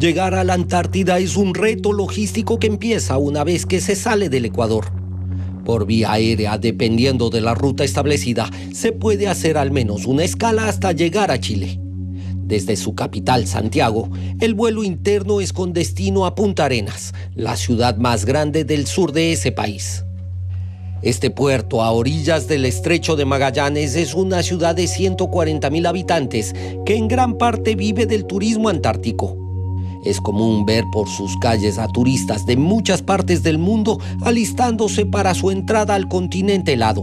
Llegar a la Antártida es un reto logístico que empieza una vez que se sale del Ecuador. Por vía aérea, dependiendo de la ruta establecida, se puede hacer al menos una escala hasta llegar a Chile. Desde su capital, Santiago, el vuelo interno es con destino a Punta Arenas, la ciudad más grande del sur de ese país. Este puerto, a orillas del Estrecho de Magallanes, es una ciudad de 140.000 habitantes que en gran parte vive del turismo antártico. Es común ver por sus calles a turistas de muchas partes del mundo alistándose para su entrada al continente helado.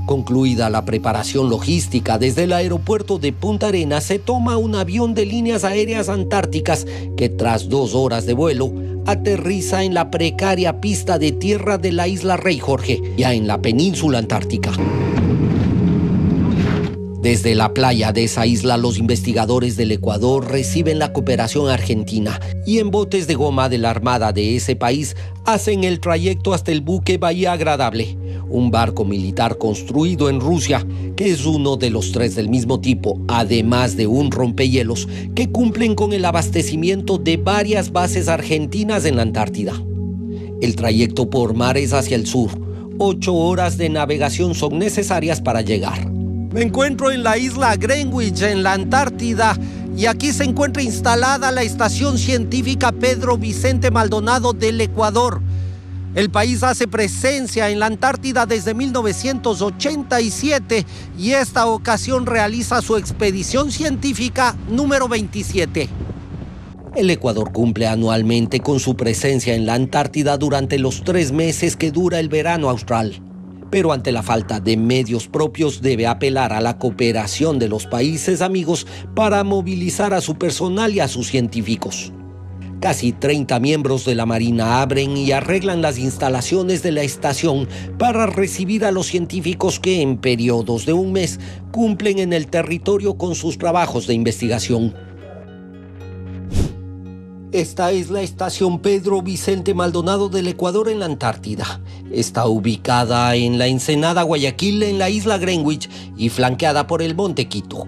Concluida la preparación logística, desde el aeropuerto de Punta Arenas se toma un avión de líneas aéreas antárticas que, tras 2 horas de vuelo, aterriza en la precaria pista de tierra de la isla Rey Jorge, ya en la península antártica. Desde la playa de esa isla, los investigadores del Ecuador reciben la cooperación argentina y en botes de goma de la Armada de ese país hacen el trayecto hasta el buque Bahía Agradable, un barco militar construido en Rusia, que es uno de los 3 del mismo tipo, además de un rompehielos, que cumplen con el abastecimiento de varias bases argentinas en la Antártida. El trayecto por mar es hacia el sur. 8 horas de navegación son necesarias para llegar. Me encuentro en la isla Greenwich, en la Antártida, y aquí se encuentra instalada la Estación Científica Pedro Vicente Maldonado del Ecuador. El país hace presencia en la Antártida desde 1987 y esta ocasión realiza su expedición científica número 27. El Ecuador cumple anualmente con su presencia en la Antártida durante los 3 meses que dura el verano austral. Pero ante la falta de medios propios debe apelar a la cooperación de los países amigos para movilizar a su personal y a sus científicos. Casi 30 miembros de la Marina abren y arreglan las instalaciones de la estación para recibir a los científicos que en periodos de 1 mes cumplen en el territorio con sus trabajos de investigación. Esta es la Estación Pedro Vicente Maldonado del Ecuador en la Antártida. Está ubicada en la Ensenada Guayaquil, en la isla Greenwich, y flanqueada por el Monte Quito.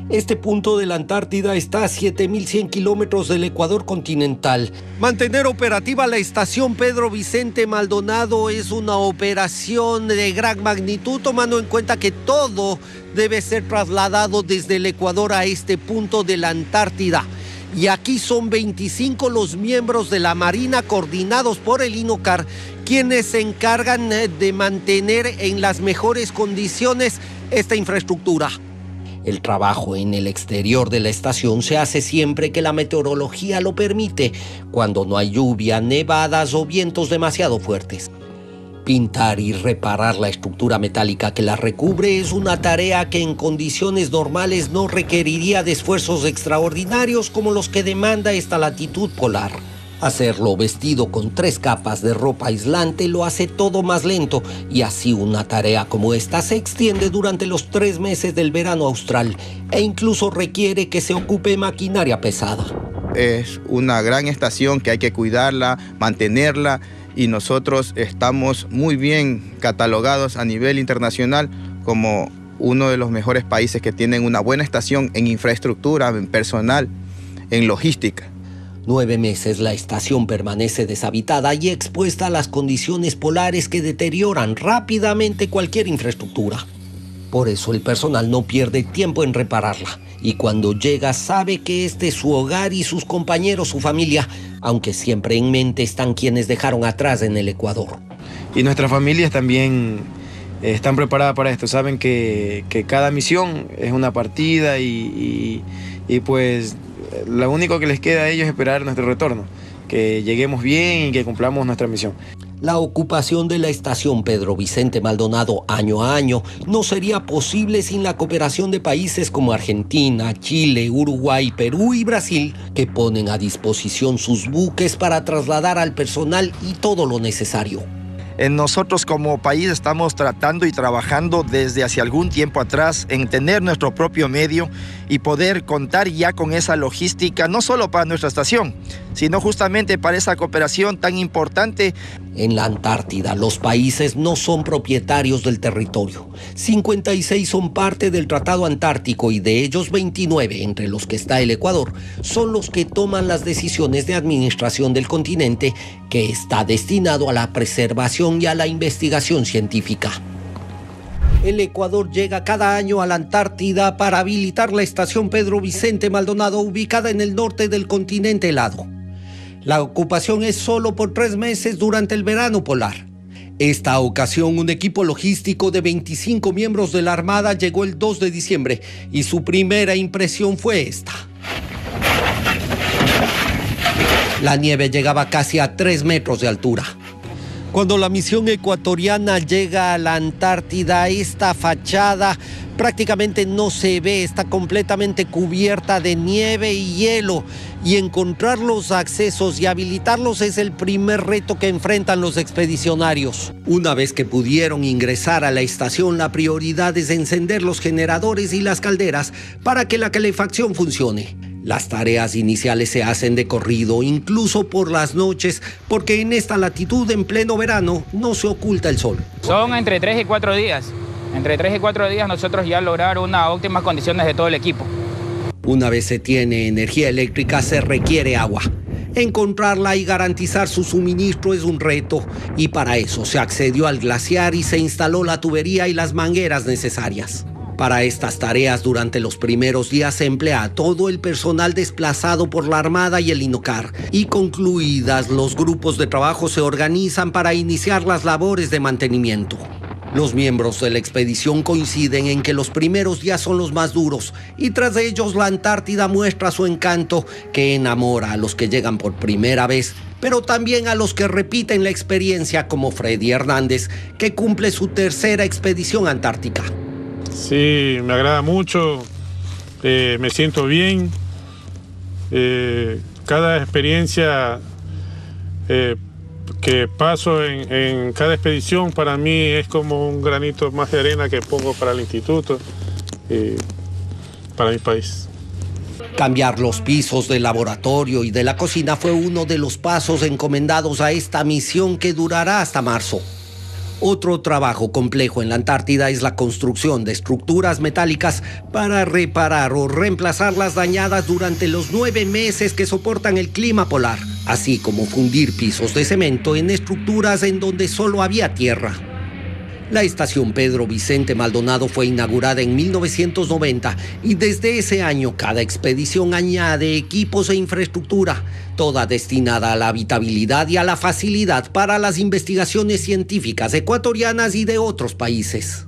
Este punto de la Antártida está a 7.100 kilómetros del Ecuador continental. Mantener operativa la Estación Pedro Vicente Maldonado es una operación de gran magnitud, tomando en cuenta que todo debe ser trasladado desde el Ecuador a este punto de la Antártida. Y aquí son 25 los miembros de la Marina coordinados por el INOCAR, quienes se encargan de mantener en las mejores condiciones esta infraestructura. El trabajo en el exterior de la estación se hace siempre que la meteorología lo permite, cuando no hay lluvia, nevadas o vientos demasiado fuertes. Pintar y reparar la estructura metálica que la recubre es una tarea que en condiciones normales no requeriría de esfuerzos extraordinarios como los que demanda esta latitud polar. Hacerlo vestido con 3 capas de ropa aislante lo hace todo más lento, y así una tarea como esta se extiende durante los 3 meses del verano austral e incluso requiere que se ocupe maquinaria pesada. Es una gran estación que hay que cuidarla, mantenerla, y nosotros estamos muy bien catalogados a nivel internacional como uno de los mejores países que tienen una buena estación en infraestructura, en personal, en logística. 9 meses la estación permanece deshabitada y expuesta a las condiciones polares que deterioran rápidamente cualquier infraestructura. Por eso el personal no pierde tiempo en repararla, y cuando llega sabe que este es su hogar y sus compañeros, su familia, aunque siempre en mente están quienes dejaron atrás en el Ecuador. Y nuestras familias también están preparadas para esto, saben que cada misión es una partida y pues lo único que les queda a ellos es esperar nuestro retorno, que lleguemos bien y que cumplamos nuestra misión. La ocupación de la Estación Pedro Vicente Maldonado año a año no sería posible sin la cooperación de países como Argentina, Chile, Uruguay, Perú y Brasil, que ponen a disposición sus buques para trasladar al personal y todo lo necesario. Nosotros como país estamos tratando y trabajando desde hace algún tiempo atrás en tener nuestro propio medio y poder contar ya con esa logística, no solo para nuestra estación, sino justamente para esa cooperación tan importante. En la Antártida, los países no son propietarios del territorio. 56 son parte del Tratado Antártico y de ellos 29, entre los que está el Ecuador, son los que toman las decisiones de administración del continente, que está destinado a la preservación y a la investigación científica. El Ecuador llega cada año a la Antártida para habilitar la estación Pedro Vicente Maldonado, ubicada en el norte del continente helado. La ocupación es solo por 3 meses durante el verano polar. Esta ocasión, un equipo logístico de 25 miembros de la Armada llegó el 2 de diciembre y su primera impresión fue esta. La nieve llegaba casi a 3 metros de altura. Cuando la misión ecuatoriana llega a la Antártida, esta fachada prácticamente no se ve, está completamente cubierta de nieve y hielo, y encontrar los accesos y habilitarlos es el primer reto que enfrentan los expedicionarios. Una vez que pudieron ingresar a la estación, la prioridad es encender los generadores y las calderas para que la calefacción funcione. Las tareas iniciales se hacen de corrido, incluso por las noches, porque en esta latitud, en pleno verano, no se oculta el sol. Son entre 3 y 4 días. Entre 3 y 4 días nosotros ya lograr unas óptimas condiciones de todo el equipo. Una vez se tiene energía eléctrica, se requiere agua. Encontrarla y garantizar su suministro es un reto, y para eso se accedió al glaciar y se instaló la tubería y las mangueras necesarias. Para estas tareas, durante los primeros días se emplea a todo el personal desplazado por la Armada y el INOCAR, y concluidas los grupos de trabajo se organizan para iniciar las labores de mantenimiento. Los miembros de la expedición coinciden en que los primeros días son los más duros, y tras ellos la Antártida muestra su encanto, que enamora a los que llegan por primera vez, pero también a los que repiten la experiencia, como Freddy Hernández, que cumple su 3ª expedición antártica. Sí, me agrada mucho, me siento bien. Cada experiencia que paso en cada expedición para mí es como un granito más de arena que pongo para el instituto, para mi país. Cambiar los pisos del laboratorio y de la cocina fue uno de los pasos encomendados a esta misión, que durará hasta marzo. Otro trabajo complejo en la Antártida es la construcción de estructuras metálicas para reparar o reemplazar las dañadas durante los 9 meses que soportan el clima polar, así como fundir pisos de cemento en estructuras en donde solo había tierra. La estación Pedro Vicente Maldonado fue inaugurada en 1990 y desde ese año cada expedición añade equipos e infraestructura, toda destinada a la habitabilidad y a la facilidad para las investigaciones científicas ecuatorianas y de otros países.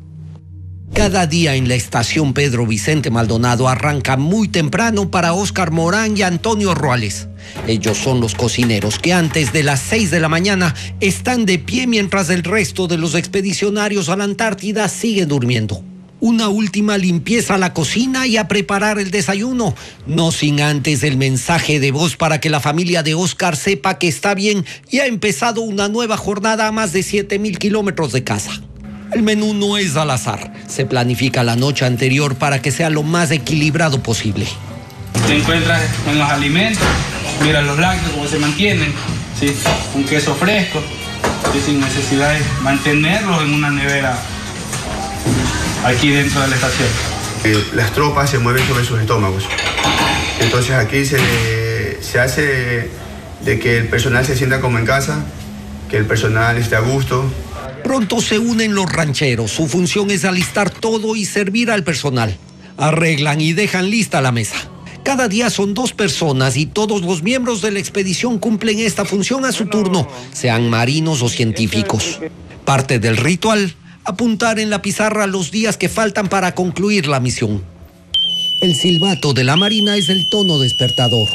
Cada día en la estación Pedro Vicente Maldonado arranca muy temprano para Óscar Morán y Antonio Ruales. Ellos son los cocineros que antes de las 6 de la mañana están de pie mientras el resto de los expedicionarios a la Antártida siguen durmiendo. Una última limpieza a la cocina y a preparar el desayuno, no sin antes el mensaje de voz para que la familia de Óscar sepa que está bien y ha empezado una nueva jornada a más de 7,000 kilómetros de casa. El menú no es al azar, se planifica la noche anterior para que sea lo más equilibrado posible. Te encuentras en los alimentos, mira los lácteos cómo se mantienen, ¿sí? Un queso fresco, ¿sí? Sin necesidad de mantenerlos en una nevera aquí dentro de la estación. Las tropas se mueven sobre sus estómagos, entonces aquí se hace de que el personal se sienta como en casa, que el personal esté a gusto. Pronto se unen los rancheros. Su función es alistar todo y servir al personal. Arreglan y dejan lista la mesa. Cada día son 2 personas y todos los miembros de la expedición cumplen esta función a su turno, sean marinos o científicos. Parte del ritual, apuntar en la pizarra los días que faltan para concluir la misión. El silbato de la marina es el tono despertador.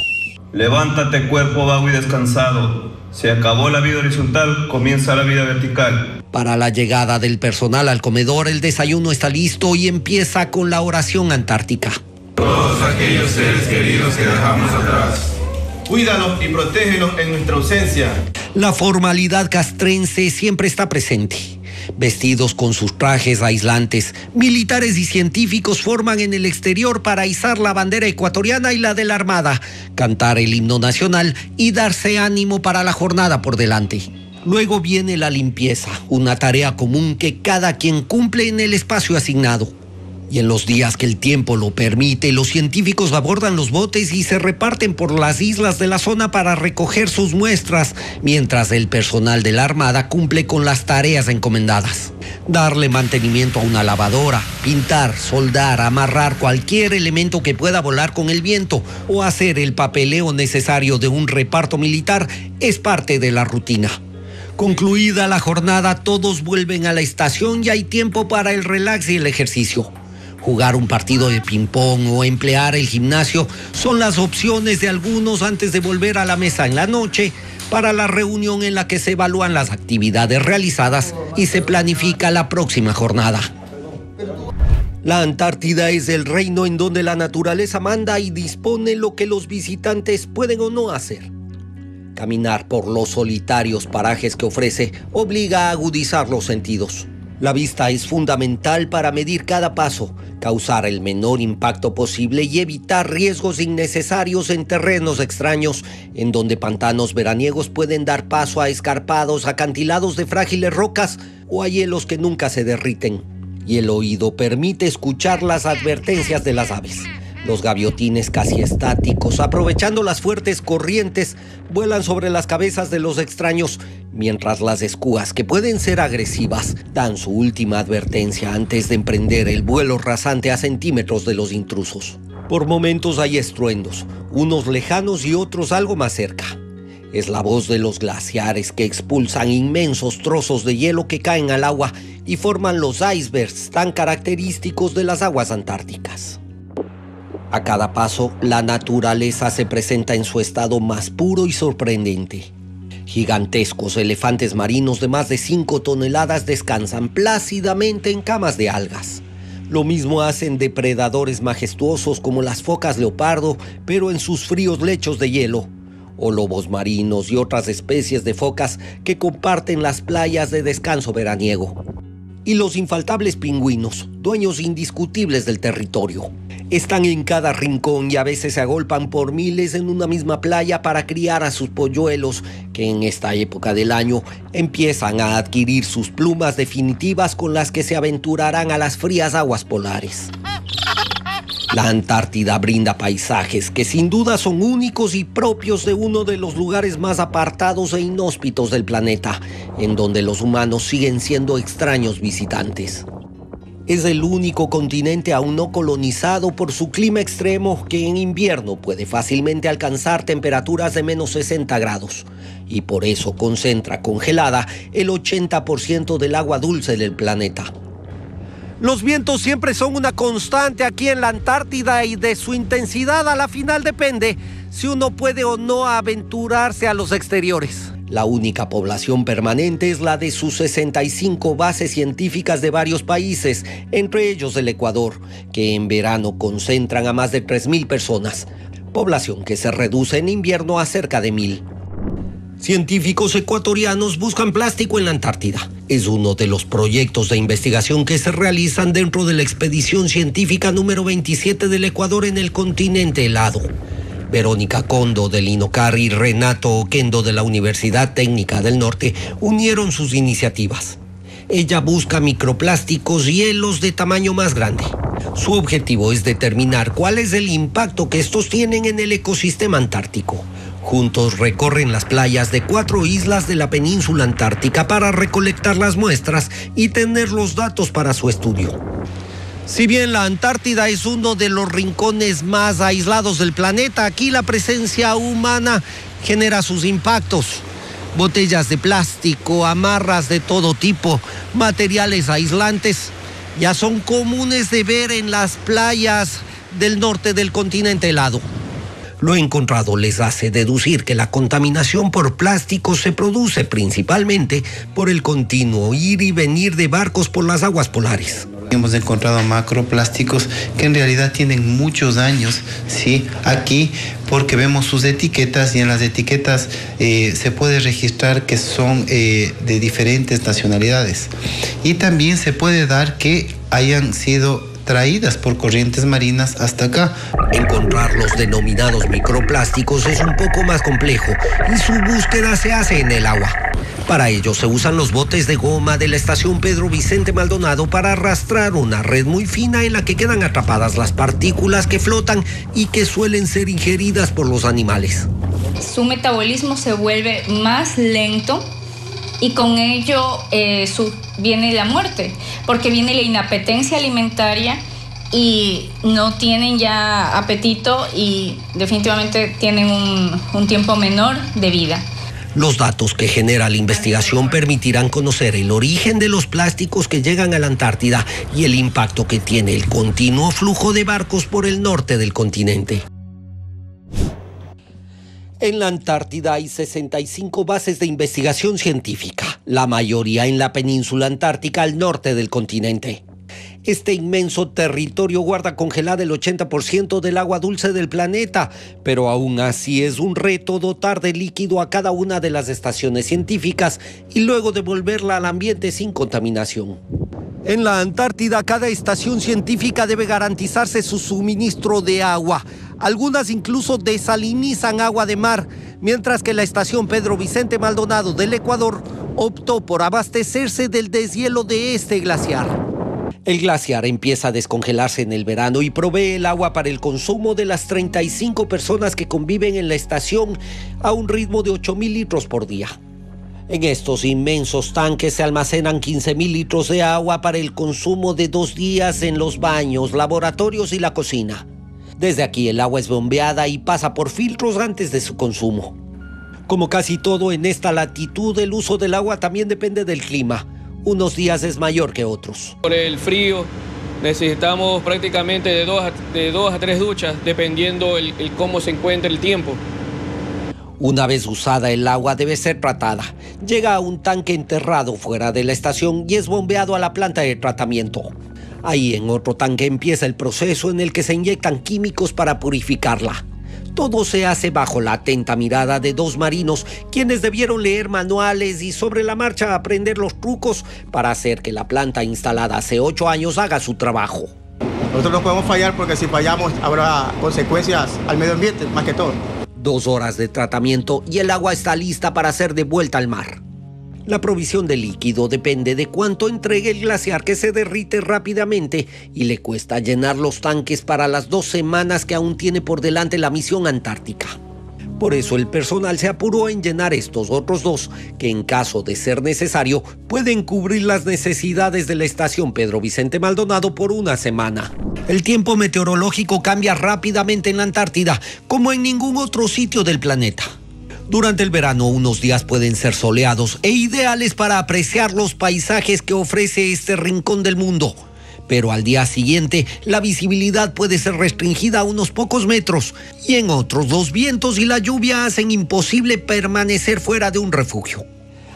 Levántate, cuerpo vago y descansado. Se acabó la vida horizontal, comienza la vida vertical. Para la llegada del personal al comedor, el desayuno está listo y empieza con la oración antártica. Todos aquellos seres queridos que dejamos atrás, Cuídalos y protégelos en nuestra ausencia. La formalidad castrense siempre está presente. Vestidos con sus trajes aislantes, militares y científicos forman en el exterior para izar la bandera ecuatoriana y la de la Armada, cantar el himno nacional y darse ánimo para la jornada por delante. Luego viene la limpieza, una tarea común que cada quien cumple en el espacio asignado. Y en los días que el tiempo lo permite, los científicos abordan los botes y se reparten por las islas de la zona para recoger sus muestras, mientras el personal de la Armada cumple con las tareas encomendadas. Darle mantenimiento a una lavadora, pintar, soldar, amarrar cualquier elemento que pueda volar con el viento o hacer el papeleo necesario de un reparto militar es parte de la rutina. Concluida la jornada, todos vuelven a la estación y hay tiempo para el relax y el ejercicio. Jugar un partido de ping-pong o emplear el gimnasio son las opciones de algunos antes de volver a la mesa en la noche para la reunión en la que se evalúan las actividades realizadas y se planifica la próxima jornada. La Antártida es el reino en donde la naturaleza manda y dispone lo que los visitantes pueden o no hacer. Caminar por los solitarios parajes que ofrece obliga a agudizar los sentidos. La vista es fundamental para medir cada paso, causar el menor impacto posible y evitar riesgos innecesarios en terrenos extraños, en donde pantanos veraniegos pueden dar paso a escarpados acantilados de frágiles rocas o a hielos que nunca se derriten. Y el oído permite escuchar las advertencias de las aves. Los gaviotines casi estáticos, aprovechando las fuertes corrientes, vuelan sobre las cabezas de los extraños, mientras las escúas, que pueden ser agresivas, dan su última advertencia antes de emprender el vuelo rasante a centímetros de los intrusos. Por momentos hay estruendos, unos lejanos y otros algo más cerca. Es la voz de los glaciares que expulsan inmensos trozos de hielo que caen al agua y forman los icebergs tan característicos de las aguas antárticas. A cada paso, la naturaleza se presenta en su estado más puro y sorprendente. Gigantescos elefantes marinos de más de 5 toneladas descansan plácidamente en camas de algas. Lo mismo hacen depredadores majestuosos como las focas leopardo, pero en sus fríos lechos de hielo, o lobos marinos y otras especies de focas que comparten las playas de descanso veraniego. Y los infaltables pingüinos, dueños indiscutibles del territorio. Están en cada rincón y a veces se agolpan por miles en una misma playa para criar a sus polluelos, que en esta época del año empiezan a adquirir sus plumas definitivas con las que se aventurarán a las frías aguas polares. La Antártida brinda paisajes que sin duda son únicos y propios de uno de los lugares más apartados e inhóspitos del planeta, en donde los humanos siguen siendo extraños visitantes. Es el único continente aún no colonizado por su clima extremo que en invierno puede fácilmente alcanzar temperaturas de menos 60 grados y por eso concentra congelada el 80% del agua dulce del planeta. Los vientos siempre son una constante aquí en la Antártida y de su intensidad a la final depende si uno puede o no aventurarse a los exteriores. La única población permanente es la de sus 65 bases científicas de varios países, entre ellos el Ecuador, que en verano concentran a más de 3.000 personas, población que se reduce en invierno a cerca de 1.000. Científicos ecuatorianos buscan plástico en la Antártida. Es uno de los proyectos de investigación que se realizan dentro de la expedición científica número 27 del Ecuador en el continente helado. Verónica Condo del INOCAR y Renato Oquendo de la Universidad Técnica del Norte unieron sus iniciativas. Ella busca microplásticos y hielos de tamaño más grande. Su objetivo es determinar cuál es el impacto que estos tienen en el ecosistema antártico. Juntos recorren las playas de 4 islas de la península antártica para recolectar las muestras y tener los datos para su estudio. Si bien la Antártida es uno de los rincones más aislados del planeta, aquí la presencia humana genera sus impactos. Botellas de plástico, amarras de todo tipo, materiales aislantes, ya son comunes de ver en las playas del norte del continente helado. Lo encontrado les hace deducir que la contaminación por plástico se produce principalmente por el continuo ir y venir de barcos por las aguas polares. Hemos encontrado macroplásticos que en realidad tienen muchos años, ¿sí? Aquí, porque vemos sus etiquetas y en las etiquetas se puede registrar que son de diferentes nacionalidades. Y también se puede dar que hayan sido traídas por corrientes marinas hasta acá. Encontrar los denominados microplásticos es un poco más complejo y su búsqueda se hace en el agua. Para ello se usan los botes de goma de la estación Pedro Vicente Maldonado para arrastrar una red muy fina en la que quedan atrapadas las partículas que flotan y que suelen ser ingeridas por los animales. Su metabolismo se vuelve más lento y con ello viene la muerte, porque viene la inapetencia alimentaria y no tienen ya apetito y definitivamente tienen un tiempo menor de vida. Los datos que genera la investigación permitirán conocer el origen de los plásticos que llegan a la Antártida y el impacto que tiene el continuo flujo de barcos por el norte del continente. En la Antártida hay 65 bases de investigación científica, la mayoría en la península antártica al norte del continente. Este inmenso territorio guarda congelada el 80% del agua dulce del planeta, pero aún así es un reto dotar de líquido a cada una de las estaciones científicas y luego devolverla al ambiente sin contaminación. En la Antártida, cada estación científica debe garantizarse su suministro de agua. Algunas incluso desalinizan agua de mar, mientras que la estación Pedro Vicente Maldonado del Ecuador optó por abastecerse del deshielo de este glaciar. El glaciar empieza a descongelarse en el verano y provee el agua para el consumo de las 35 personas que conviven en la estación a un ritmo de 8.000 litros por día. En estos inmensos tanques se almacenan 15.000 litros de agua para el consumo de 2 días en los baños, laboratorios y la cocina. Desde aquí el agua es bombeada y pasa por filtros antes de su consumo. Como casi todo en esta latitud, el uso del agua también depende del clima. Unos días es mayor que otros. Por el frío necesitamos prácticamente de dos a tres duchas, dependiendo el cómo se encuentre el tiempo. Una vez usada, el agua debe ser tratada. Llega a un tanque enterrado fuera de la estación y es bombeado a la planta de tratamiento. Ahí en otro tanque empieza el proceso en el que se inyectan químicos para purificarla. Todo se hace bajo la atenta mirada de 2 marinos, quienes debieron leer manuales y sobre la marcha aprender los trucos para hacer que la planta instalada hace 8 años haga su trabajo. Nosotros no podemos fallar porque si fallamos habrá consecuencias al medio ambiente, más que todo. 2 horas de tratamiento y el agua está lista para ser devuelta al mar. La provisión de líquido depende de cuánto entregue el glaciar, que se derrite rápidamente y le cuesta llenar los tanques para las 2 semanas que aún tiene por delante la misión antártica. Por eso el personal se apuró en llenar estos otros 2, que en caso de ser necesario pueden cubrir las necesidades de la estación Pedro Vicente Maldonado por 1 semana. El tiempo meteorológico cambia rápidamente en la Antártida, como en ningún otro sitio del planeta. Durante el verano, unos días pueden ser soleados e ideales para apreciar los paisajes que ofrece este rincón del mundo. Pero al día siguiente, la visibilidad puede ser restringida a unos pocos metros y en otros los vientos y la lluvia hacen imposible permanecer fuera de un refugio.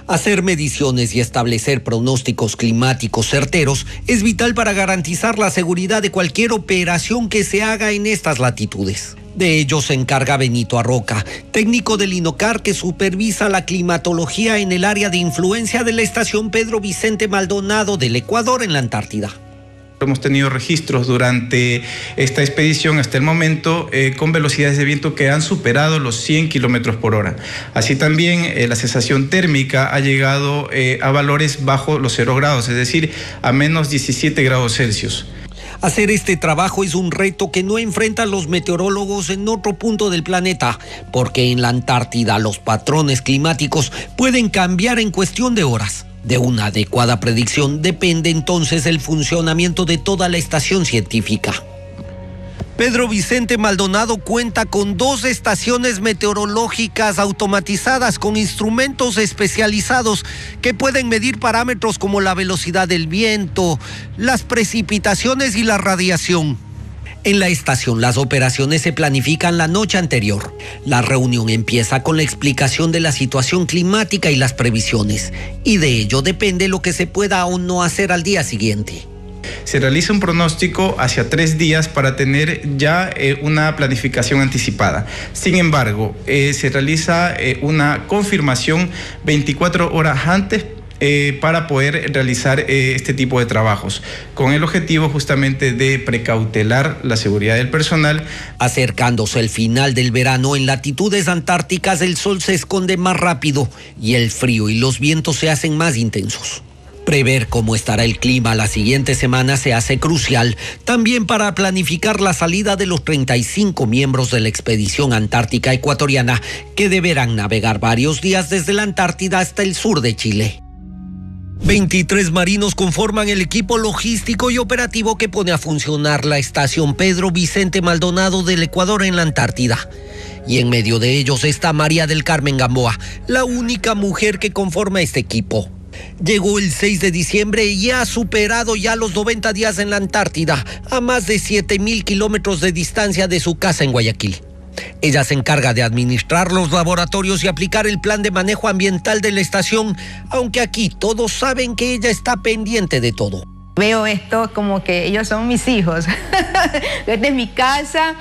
Hacer mediciones y establecer pronósticos climáticos certeros es vital para garantizar la seguridad de cualquier operación que se haga en estas latitudes. De ello se encarga Benito Arroca, técnico del INOCAR que supervisa la climatología en el área de influencia de la estación Pedro Vicente Maldonado del Ecuador en la Antártida. Hemos tenido registros durante esta expedición hasta el momento con velocidades de viento que han superado los 100 kilómetros por hora. Así también la sensación térmica ha llegado a valores bajo los 0 grados, es decir, a menos 17 grados Celsius. Hacer este trabajo es un reto que no enfrentan los meteorólogos en otro punto del planeta, porque en la Antártida los patrones climáticos pueden cambiar en cuestión de horas. De una adecuada predicción depende entonces el funcionamiento de toda la estación científica. Pedro Vicente Maldonado cuenta con 2 estaciones meteorológicas automatizadas con instrumentos especializados que pueden medir parámetros como la velocidad del viento, las precipitaciones y la radiación. En la estación, las operaciones se planifican la noche anterior. La reunión empieza con la explicación de la situación climática y las previsiones, y de ello depende lo que se pueda o no hacer al día siguiente. Se realiza un pronóstico hacia 3 días para tener ya una planificación anticipada. Sin embargo, se realiza una confirmación 24 horas antes para poder realizar este tipo de trabajos, con el objetivo justamente de precautelar la seguridad del personal. Acercándose el final del verano, en latitudes antárticas el sol se esconde más rápido y el frío y los vientos se hacen más intensos. Prever cómo estará el clima la siguiente semana se hace crucial también para planificar la salida de los 35 miembros de la expedición antártica ecuatoriana que deberán navegar varios días desde la Antártida hasta el sur de Chile. 23 marinos conforman el equipo logístico y operativo que pone a funcionar la estación Pedro Vicente Maldonado del Ecuador en la Antártida. Y en medio de ellos está María del Carmen Gamboa, la única mujer que conforma este equipo. Llegó el 6 de diciembre y ha superado ya los 90 días en la Antártida, a más de 7.000 kilómetros de distancia de su casa en Guayaquil. Ella se encarga de administrar los laboratorios y aplicar el plan de manejo ambiental de la estación, aunque aquí todos saben que ella está pendiente de todo. Veo esto como que ellos son mis hijos. Esta es mi casa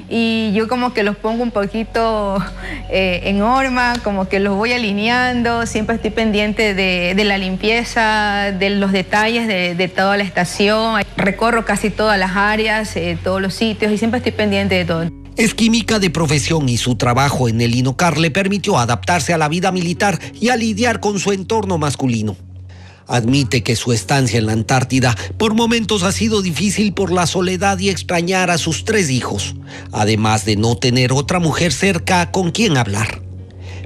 y yo como que los pongo un poquito en norma, como que los voy alineando. Siempre estoy pendiente de la limpieza, de los detalles de toda la estación. Recorro casi todas las áreas, todos los sitios y siempre estoy pendiente de todo. Es química de profesión y su trabajo en el INOCAR le permitió adaptarse a la vida militar y a lidiar con su entorno masculino. Admite que su estancia en la Antártida por momentos ha sido difícil por la soledad y extrañar a sus 3 hijos, además de no tener otra mujer cerca con quien hablar.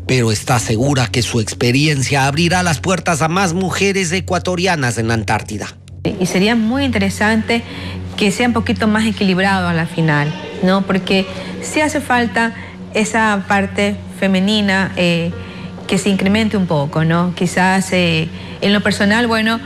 Pero está segura que su experiencia abrirá las puertas a más mujeres ecuatorianas en la Antártida. Y sería muy interesante que sea un poquito más equilibrado a la final, ¿no? Porque sí hace falta esa parte femenina que se incremente un poco, ¿no? Quizás en lo personal, bueno,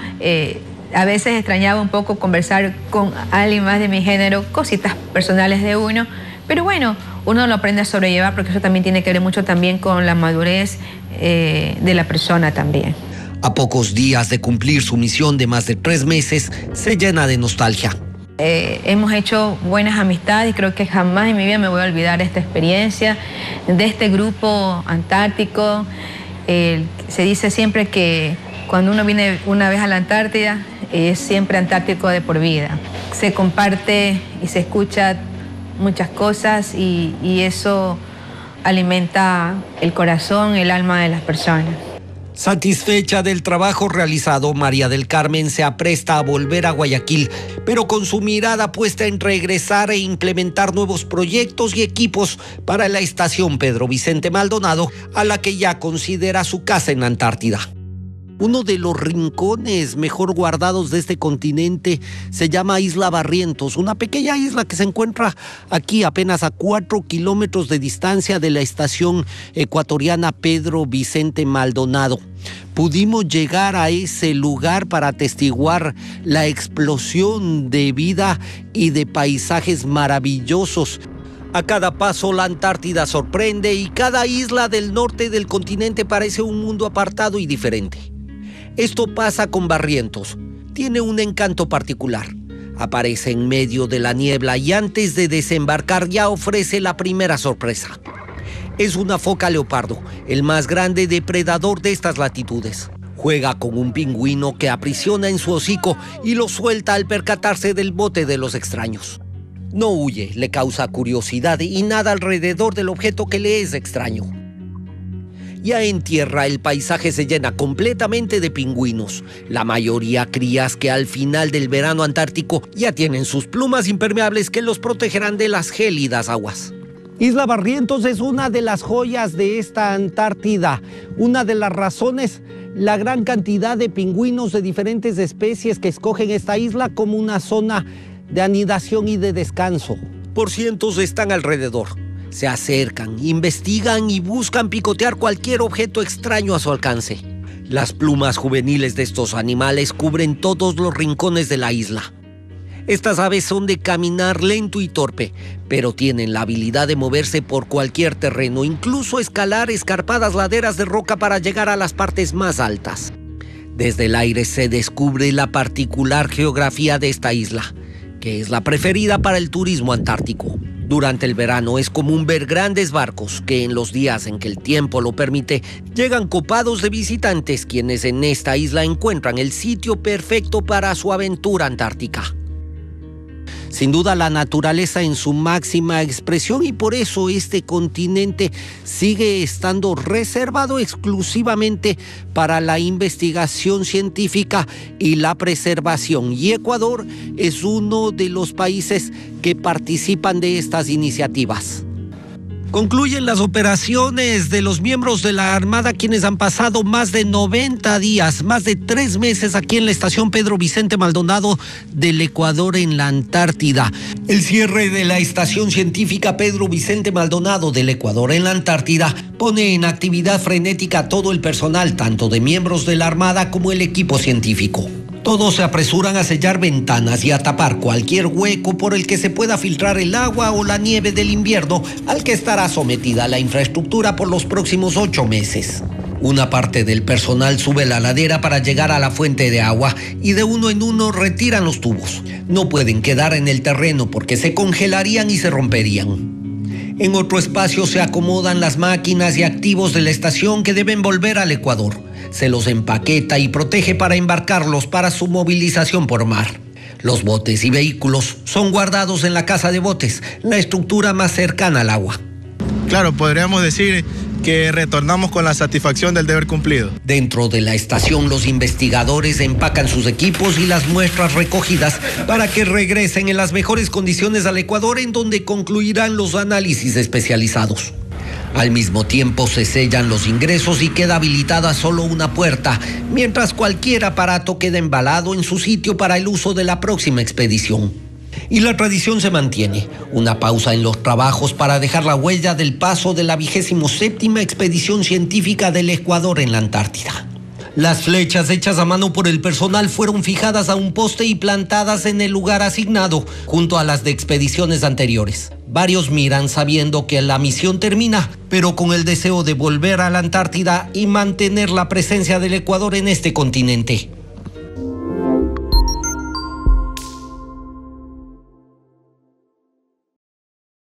a veces extrañaba un poco conversar con alguien más de mi género, cositas personales de uno, pero bueno, uno lo aprende a sobrellevar porque eso también tiene que ver mucho también con la madurez de la persona también. A pocos días de cumplir su misión de más de 3 meses, se llena de nostalgia. Hemos hecho buenas amistades y creo que jamás en mi vida me voy a olvidar de esta experiencia, de este grupo antártico. Se dice siempre que cuando uno viene una vez a la Antártida, es siempre antártico de por vida. Se comparte y se escucha muchas cosas y eso alimenta el corazón, el alma de las personas. Satisfecha del trabajo realizado, María del Carmen se apresta a volver a Guayaquil, pero con su mirada puesta en regresar e implementar nuevos proyectos y equipos para la estación Pedro Vicente Maldonado, a la que ya considera su casa en la Antártida. Uno de los rincones mejor guardados de este continente se llama Isla Barrientos, una pequeña isla que se encuentra aquí apenas a 4 kilómetros de distancia de la estación ecuatoriana Pedro Vicente Maldonado. Pudimos llegar a ese lugar para atestiguar la explosión de vida y de paisajes maravillosos. A cada paso la Antártida sorprende y cada isla del norte del continente parece un mundo apartado y diferente. Esto pasa con Barrientos. Tiene un encanto particular. Aparece en medio de la niebla y antes de desembarcar ya ofrece la primera sorpresa. Es una foca leopardo, el más grande depredador de estas latitudes. Juega con un pingüino que aprisiona en su hocico y lo suelta al percatarse del bote de los extraños. No huye, le causa curiosidad y nada alrededor del objeto que le es extraño. Ya en tierra el paisaje se llena completamente de pingüinos, la mayoría crías que al final del verano antártico ya tienen sus plumas impermeables que los protegerán de las gélidas aguas. Isla Barrientos es una de las joyas de esta Antártida. Una de las razones, la gran cantidad de pingüinos de diferentes especies que escogen esta isla como una zona de anidación y de descanso. Por cientos están alrededor. Se acercan, investigan y buscan picotear cualquier objeto extraño a su alcance. Las plumas juveniles de estos animales cubren todos los rincones de la isla. Estas aves son de caminar lento y torpe, pero tienen la habilidad de moverse por cualquier terreno, incluso escalar escarpadas laderas de roca para llegar a las partes más altas. Desde el aire se descubre la particular geografía de esta isla, que es la preferida para el turismo antártico. Durante el verano es común ver grandes barcos que en los días en que el tiempo lo permite llegan copados de visitantes, quienes en esta isla encuentran el sitio perfecto para su aventura antártica. Sin duda, la naturaleza en su máxima expresión, y por eso este continente sigue estando reservado exclusivamente para la investigación científica y la preservación. Y Ecuador es uno de los países que participan de estas iniciativas. Concluyen las operaciones de los miembros de la Armada, quienes han pasado más de 90 días, más de 3 meses aquí en la estación Pedro Vicente Maldonado del Ecuador en la Antártida. El cierre de la estación científica Pedro Vicente Maldonado del Ecuador en la Antártida pone en actividad frenética a todo el personal, tanto de miembros de la Armada como el equipo científico. Todos se apresuran a sellar ventanas y a tapar cualquier hueco por el que se pueda filtrar el agua o la nieve del invierno al que estará sometida la infraestructura por los próximos 8 meses. Una parte del personal sube la ladera para llegar a la fuente de agua y de uno en uno retiran los tubos. No pueden quedar en el terreno porque se congelarían y se romperían. En otro espacio se acomodan las máquinas y activos de la estación que deben volver al Ecuador. Se los empaqueta y protege para embarcarlos para su movilización por mar. Los botes y vehículos son guardados en la casa de botes, la estructura más cercana al agua. Claro, podríamos decir que retornamos con la satisfacción del deber cumplido. Dentro de la estación, los investigadores empacan sus equipos y las muestras recogidas para que regresen en las mejores condiciones al Ecuador, en donde concluirán los análisis especializados. Al mismo tiempo se sellan los ingresos y queda habilitada solo una puerta, mientras cualquier aparato queda embalado en su sitio para el uso de la próxima expedición. Y la tradición se mantiene, una pausa en los trabajos para dejar la huella del paso de la 27ª expedición científica del Ecuador en la Antártida. Las flechas hechas a mano por el personal fueron fijadas a un poste y plantadas en el lugar asignado, junto a las de expediciones anteriores. Varios miran sabiendo que la misión termina, pero con el deseo de volver a la Antártida y mantener la presencia del Ecuador en este continente.